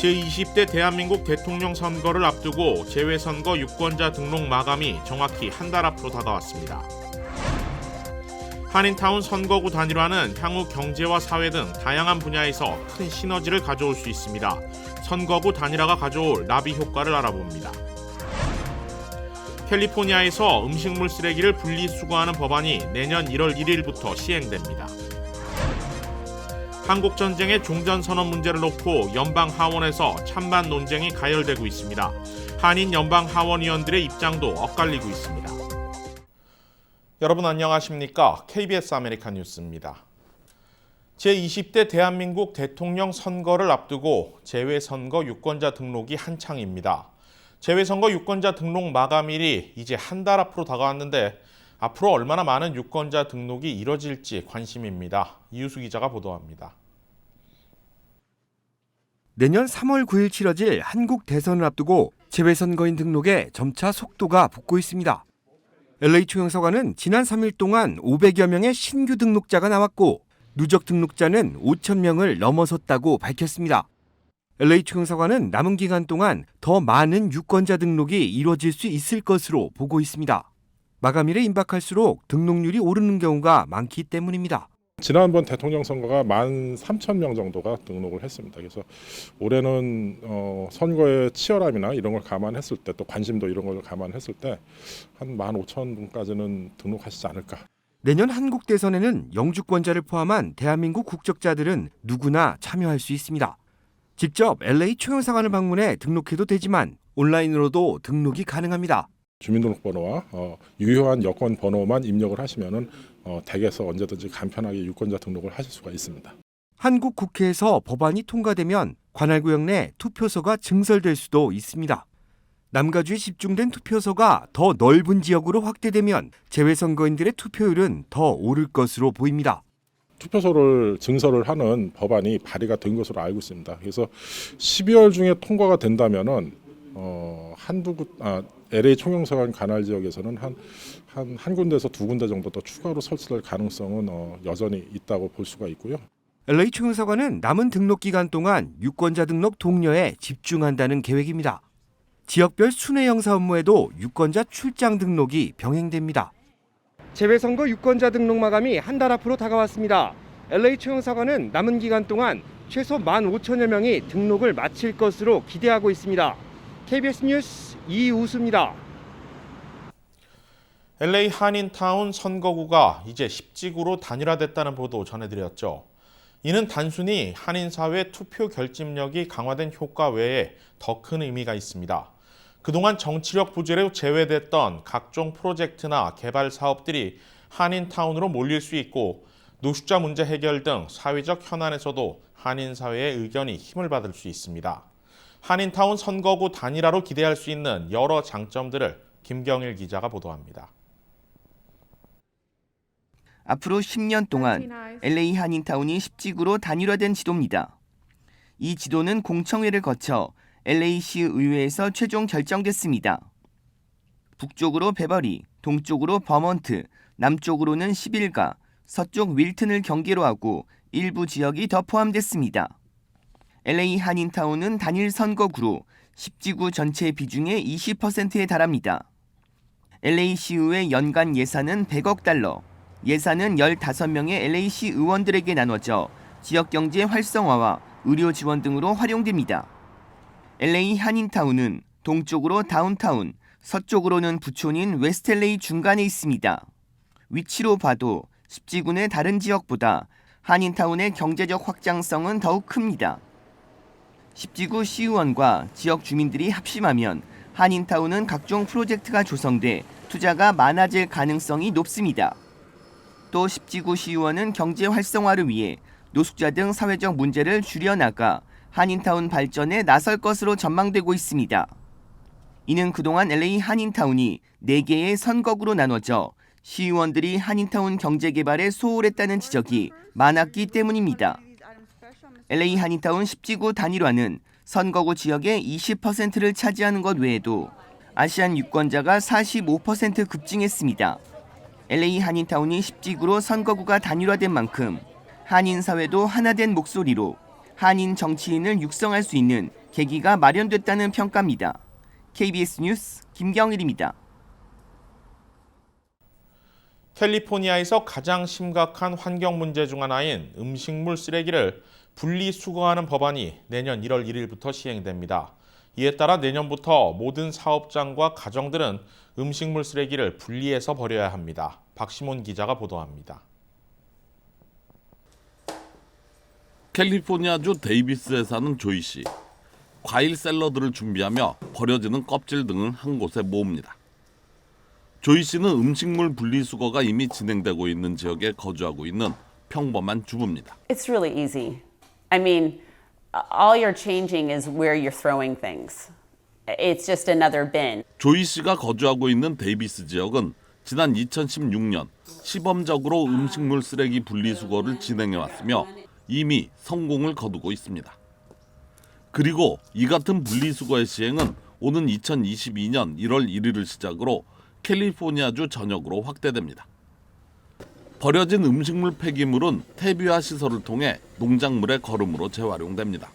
제20대 대한민국 대통령 선거를 앞두고 재외선거 유권자 등록 마감이 정확히 한 달 앞으로 다가왔습니다. 한인타운 선거구 단일화는 향후 경제와 사회 등 다양한 분야에서 큰 시너지를 가져올 수 있습니다. 선거구 단일화가 가져올 나비 효과를 알아봅니다. 캘리포니아에서 음식물 쓰레기를 분리수거하는 법안이 내년 1월 1일부터 시행됩니다. 한국전쟁의 종전선언 문제를 놓고 연방하원에서 찬반 논쟁이 가열되고 있습니다. 한인 연방하원의원들의 입장도 엇갈리고 있습니다. 여러분 안녕하십니까? KBS 아메리칸 뉴스입니다. 제20대 대한민국 대통령 선거를 앞두고 재외선거 유권자 등록이 한창입니다. 재외선거 유권자 등록 마감일이 이제 한 달 앞으로 다가왔는데 앞으로 얼마나 많은 유권자 등록이 이뤄질지 관심입니다. 이유수 기자가 보도합니다. 내년 3월 9일 치러질 한국 대선을 앞두고 재외선거인 등록에 점차 속도가 붙고 있습니다. LA 총영사관은 지난 3일 동안 500여 명의 신규 등록자가 나왔고 누적 등록자는 5천 명을 넘어섰다고 밝혔습니다. LA 총영사관은 남은 기간 동안 더 많은 유권자 등록이 이루어질 수 있을 것으로 보고 있습니다. 마감일에 임박할수록 등록률이 오르는 경우가 많기 때문입니다. 지난번 대통령 선거가 13,000명 정도가 등록을 했습니다. 그래서 올해는 선거의 치열함이나 이런 걸 감안했을 때 또 관심도 이런 걸 감안했을 때 한 15,000분까지는 등록하시지 않을까. 내년 한국 대선에는 영주권자를 포함한 대한민국 국적자들은 누구나 참여할 수 있습니다. 직접 LA 총영사관을 방문해 등록해도 되지만 온라인으로도 등록이 가능합니다. 주민등록번호와 유효한 여권 번호만 입력을 하시면은 댁에서 언제든지 간편하게 유권자 등록을 하실 수가 있습니다. 한국 국회에서 법안이 통과되면 관할 구역 내 투표소가 증설될 수도 있습니다. 남가주에 집중된 투표소가 더 넓은 지역으로 확대되면 재외선거인들의 투표율은 더 오를 것으로 보입니다. 투표소를 증설을 하는 법안이 발의가 된 것으로 알고 있습니다. 그래서 12월 중에 통과가 된다면은 LA 총영사관 관할 지역에서는 한 군데에서 두 군데 정도 더 추가로 설치될 가능성은 여전히 있다고 볼 수가 있고요. LA 총영사관은 남은 등록 기간 동안 유권자 등록 독려에 집중한다는 계획입니다. 지역별 순회 영사 업무에도 유권자 출장 등록이 병행됩니다. 재외선거 유권자 등록 마감이 한 달 앞으로 다가왔습니다. LA 총영사관은 남은 기간 동안 최소 15,000여 명이 등록을 마칠 것으로 기대하고 있습니다. KBS 뉴스 이우수입니다. LA 한인타운 선거구가 이제 10지구로 단일화됐다는 보도 전해드렸죠. 이는 단순히 한인사회 투표 결집력이 강화된 효과 외에 더 큰 의미가 있습니다. 그동안 정치력 부재로 제외됐던 각종 프로젝트나 개발 사업들이 한인타운으로 몰릴 수 있고 노숙자 문제 해결 등 사회적 현안에서도 한인사회의 의견이 힘을 받을 수 있습니다. 한인타운 선거구 단일화로 기대할 수 있는 여러 장점들을 김경일 기자가 보도합니다. 앞으로 10년 동안 LA 한인타운이 10지구로 단일화된 지도입니다. 이 지도는 공청회를 거쳐 LA시 의회에서 최종 결정됐습니다. 북쪽으로 베버리, 동쪽으로 버먼트, 남쪽으로는 11가, 서쪽 윌튼을 경계로 하고 일부 지역이 더 포함됐습니다. LA 한인타운은 단일 선거구로 10지구 전체 비중의 20%에 달합니다. LA시의회 연간 예산은 100억 달러, 예산은 15명의 LA시 의원들에게 나눠져 지역경제 활성화와 의료 지원 등으로 활용됩니다. LA 한인타운은 동쪽으로 다운타운, 서쪽으로는 부촌인 웨스트 LA 중간에 있습니다. 위치로 봐도 10지구 내 다른 지역보다 한인타운의 경제적 확장성은 더욱 큽니다. 10지구 시의원과 지역 주민들이 합심하면 한인타운은 각종 프로젝트가 조성돼 투자가 많아질 가능성이 높습니다. 또 10지구 시의원은 경제 활성화를 위해 노숙자 등 사회적 문제를 줄여나가 한인타운 발전에 나설 것으로 전망되고 있습니다. 이는 그동안 LA 한인타운이 4개의 선거구로 나눠져 시의원들이 한인타운 경제 개발에 소홀했다는 지적이 많았기 때문입니다. LA 한인타운 10지구 단일화는 선거구 지역의 20%를 차지하는 것 외에도 아시안 유권자가 45% 급증했습니다. LA 한인타운이 10지구로 선거구가 단일화된 만큼 한인 사회도 하나 된 목소리로 한인 정치인을 육성할 수 있는 계기가 마련됐다는 평가입니다. KBS 뉴스 김경일입니다. 캘리포니아에서 가장 심각한 환경 문제 중 하나인 음식물 쓰레기를 분리수거하는 법안이 내년 1월 1일부터 시행됩니다. 이에 따라 내년부터 모든 사업장과 가정들은 음식물 쓰레기를 분리해서 버려야 합니다. 박시몬 기자가 보도합니다. 캘리포니아주 데이비스에 사는 조이 씨. 과일 샐러드를 준비하며 버려지는 껍질 등을 한 곳에 모읍니다. 조이 씨는 음식물 분리수거가 이미 진행되고 있는 지역에 거주하고 있는 평범한 주부입니다. It's really easy. I mean, all you're changing is where you're throwing things. It's just another bin. 조이 씨가 거주하고 있는 데이비스 지역은 지난 2016년 시범적으로 음식물 쓰레기 분리수거를 진행해 왔으며 이미 성공을 거두고 있습니다. 그리고 이 같은 분리수거의 시행은 오는 2022년 1월 1일을 시작으로 캘리포니아주 전역으로 확대됩니다. 버려진 음식물 폐기물은 퇴비화 시설을 통해 농작물의 거름으로 재활용됩니다.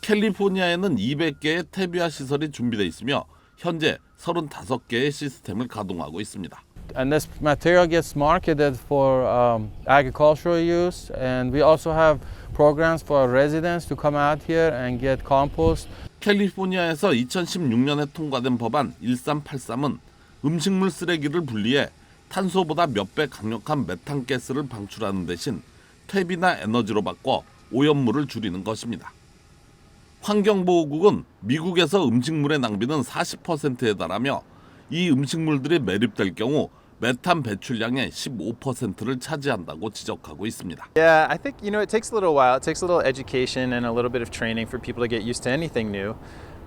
캘리포니아에는 200개의 퇴비화 시설이 준비되어 있으며 현재 35개의 시스템을 가동하고 있습니다. And this material gets marketed for agricultural use, and we also have programs for residents to come out here and get compost. 캘리포니아에서 2016년에 통과된 법안 1383은 음식물 쓰레기를 분리해 탄소보다 몇 배 강력한 메탄가스를 방출하는 대신 퇴비나 에너지로 바꿔 오염물을 줄이는 것입니다. 환경보호국은 미국에서 음식물의 낭비는 40%에 달하며 이 음식물들이 매립될 경우 메탄 배출량의 15%를 차지한다고 지적하고 있습니다. Yeah, I think it takes a little while. It takes a little education and a little bit of training for people to get used to anything new.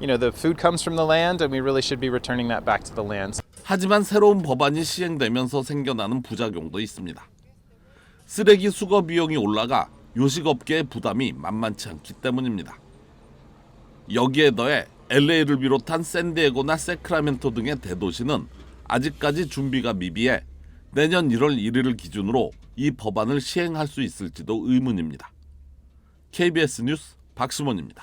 The food comes from the land, and we really should be returning that back to the land. 하지만 새로운 법안이 시행되면서 생겨나는 부작용도 있습니다. 쓰레기 수거 비용이 올라가 요식업계의 부담이 만만치 않기 때문입니다. 여기에 더해 LA를 비롯한 샌디에고나 세크라멘토 등의 대도시는 아직까지 준비가 미비해 내년 1월 1일을 기준으로 이 법안을 시행할 수 있을지도 의문입니다. KBS 뉴스 박시몬입니다.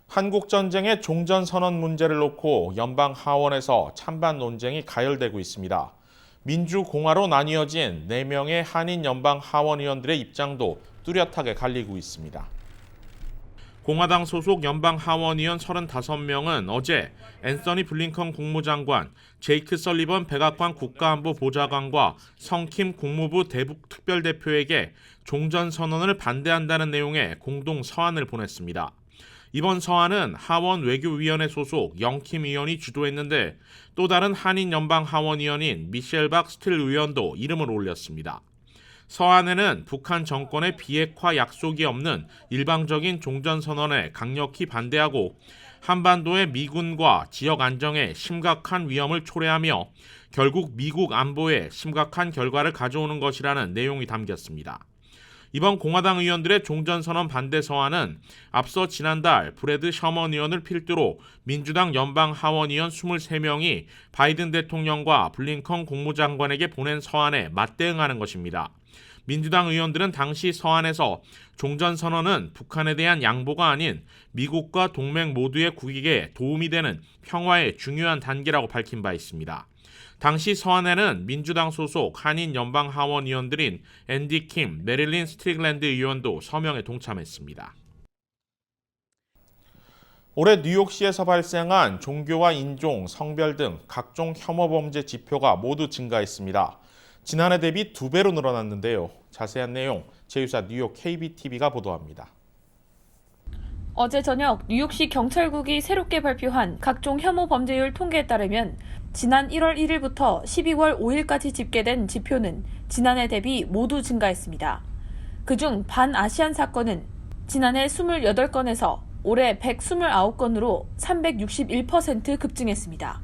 한국전쟁의 종전선언 문제를 놓고 연방 하원에서 찬반 논쟁이 가열되고 있습니다. 민주공화로 나뉘어진 4명의 한인 연방 하원의원들의 입장도 뚜렷하게 갈리고 있습니다. 공화당 소속 연방 하원의원 35명은 어제 앤서니 블링컨 국무장관, 제이크 설리번 백악관 국가안보 보좌관과 성킴 국무부 대북 특별대표에게 종전선언을 반대한다는 내용의 공동 서한을 보냈습니다. 이번 서한은 하원 외교위원회 소속 영킴 의원이 주도했는데 또 다른 한인 연방 하원의원인 미셸 박 스틸 의원도 이름을 올렸습니다. 서한에는 북한 정권의 비핵화 약속이 없는 일방적인 종전선언에 강력히 반대하고 한반도의 미군과 지역 안정에 심각한 위험을 초래하며 결국 미국 안보에 심각한 결과를 가져오는 것이라는 내용이 담겼습니다. 이번 공화당 의원들의 종전선언 반대 서한은 앞서 지난달 브래드 셔먼 의원을 필두로 민주당 연방 하원의원 23명이 바이든 대통령과 블링컨 국무장관에게 보낸 서한에 맞대응하는 것입니다. 민주당 의원들은 당시 서한에서 종전선언은 북한에 대한 양보가 아닌 미국과 동맹 모두의 국익에 도움이 되는 평화의 중요한 단계라고 밝힌 바 있습니다. 당시 서한에는 민주당 소속 한인 연방 하원 의원들인 앤디 킴, 메릴린 스트릭랜드 의원도 서명에 동참했습니다. 올해 뉴욕시에서 발생한 종교와 인종, 성별 등 각종 혐오 범죄 지표가 모두 증가했습니다. 지난해 대비 2배로 늘어났는데요. 자세한 내용 제휴사 뉴욕 KBTV가 보도합니다. 어제 저녁 뉴욕시 경찰국이 새롭게 발표한 각종 혐오 범죄율 통계에 따르면 지난 1월 1일부터 12월 5일까지 집계된 지표는 지난해 대비 모두 증가했습니다. 그중 반아시안 사건은 지난해 28건에서 올해 129건으로 361% 급증했습니다.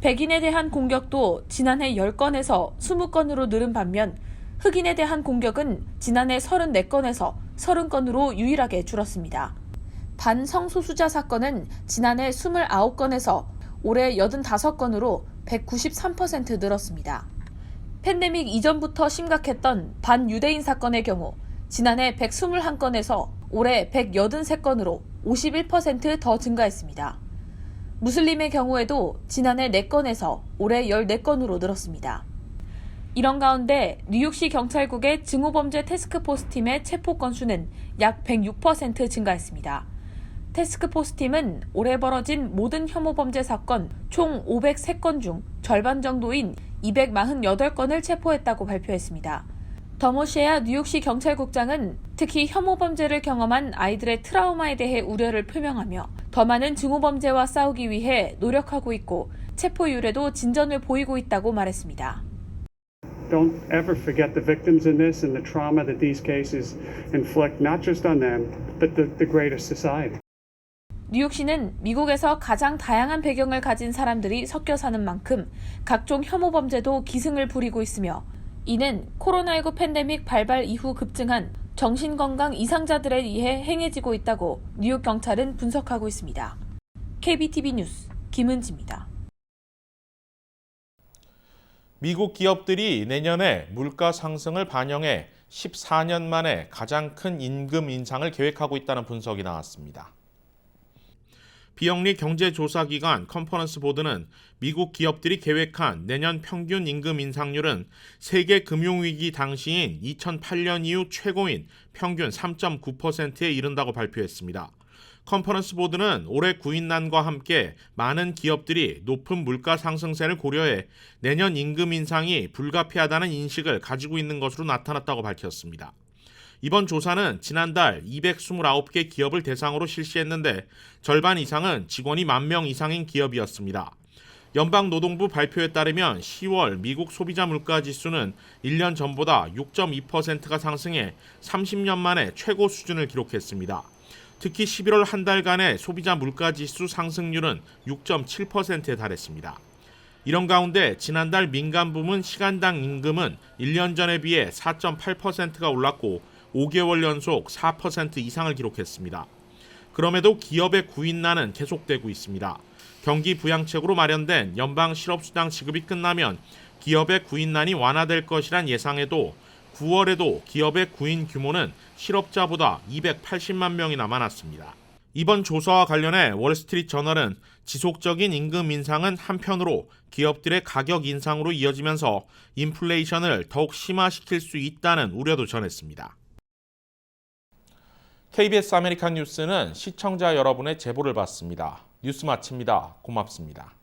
백인에 대한 공격도 지난해 10건에서 20건으로 늘은 반면 흑인에 대한 공격은 지난해 34건에서 30건으로 유일하게 줄었습니다. 반성소수자 사건은 지난해 29건에서 올해 85건으로 193% 늘었습니다. 팬데믹 이전부터 심각했던 반유대인 사건의 경우 지난해 121건에서 올해 183건으로 51% 더 증가했습니다. 무슬림의 경우에도 지난해 4건에서 올해 14건으로 늘었습니다. 이런 가운데 뉴욕시 경찰국의 증오범죄 태스크포스 팀의 체포 건수는 약 106% 증가했습니다. 태스크포스 팀은 올해 벌어진 모든 혐오범죄 사건 총 503건 중 절반 정도인 248건을 체포했다고 발표했습니다. 더머시아 뉴욕시 경찰국장은 특히 혐오범죄를 경험한 아이들의 트라우마에 대해 우려를 표명하며 더 많은 증오범죄와 싸우기 위해 노력하고 있고 체포율에도 진전을 보이고 있다고 말했습니다. Don't ever forget the victims in this and the trauma that these cases inflict not just on them, but the greater society. 뉴욕시는 미국에서 가장 다양한 배경을 가진 사람들이 섞여 사는 만큼 각종 혐오 범죄도 기승을 부리고 있으며 이는 코로나19 팬데믹 발발 이후 급증한 정신건강 이상자들에 의해 행해지고 있다고 뉴욕 경찰은 분석하고 있습니다. KBTV 뉴스 김은지입니다. 미국 기업들이 내년에 물가 상승을 반영해 14년 만에 가장 큰 임금 인상을 계획하고 있다는 분석이 나왔습니다. 비영리 경제조사기관 컨퍼런스 보드는 미국 기업들이 계획한 내년 평균 임금 인상률은 세계 금융위기 당시인 2008년 이후 최고인 평균 3.9%에 이른다고 발표했습니다. 컨퍼런스 보드는 올해 구인난과 함께 많은 기업들이 높은 물가 상승세를 고려해 내년 임금 인상이 불가피하다는 인식을 가지고 있는 것으로 나타났다고 밝혔습니다. 이번 조사는 지난달 229개 기업을 대상으로 실시했는데 절반 이상은 직원이 10,000명 이상인 기업이었습니다. 연방노동부 발표에 따르면 10월 미국 소비자 물가 지수는 1년 전보다 6.2%가 상승해 30년 만에 최고 수준을 기록했습니다. 특히 11월 한 달간의 소비자 물가 지수 상승률은 6.7%에 달했습니다. 이런 가운데 지난달 민간 부문 시간당 임금은 1년 전에 비해 4.8%가 올랐고 5개월 연속 4% 이상을 기록했습니다. 그럼에도 기업의 구인난은 계속되고 있습니다. 경기 부양책으로 마련된 연방 실업수당 지급이 끝나면 기업의 구인난이 완화될 것이란 예상에도 9월에도 기업의 구인 규모는 실업자보다 280만 명이나 많았습니다. 이번 조사와 관련해 월스트리트저널은 지속적인 임금 인상은 한편으로 기업들의 가격 인상으로 이어지면서 인플레이션을 더욱 심화시킬 수 있다는 우려도 전했습니다. KBS 아메리칸 뉴스는 시청자 여러분의 제보를 받습니다. 뉴스 마칩니다. 고맙습니다.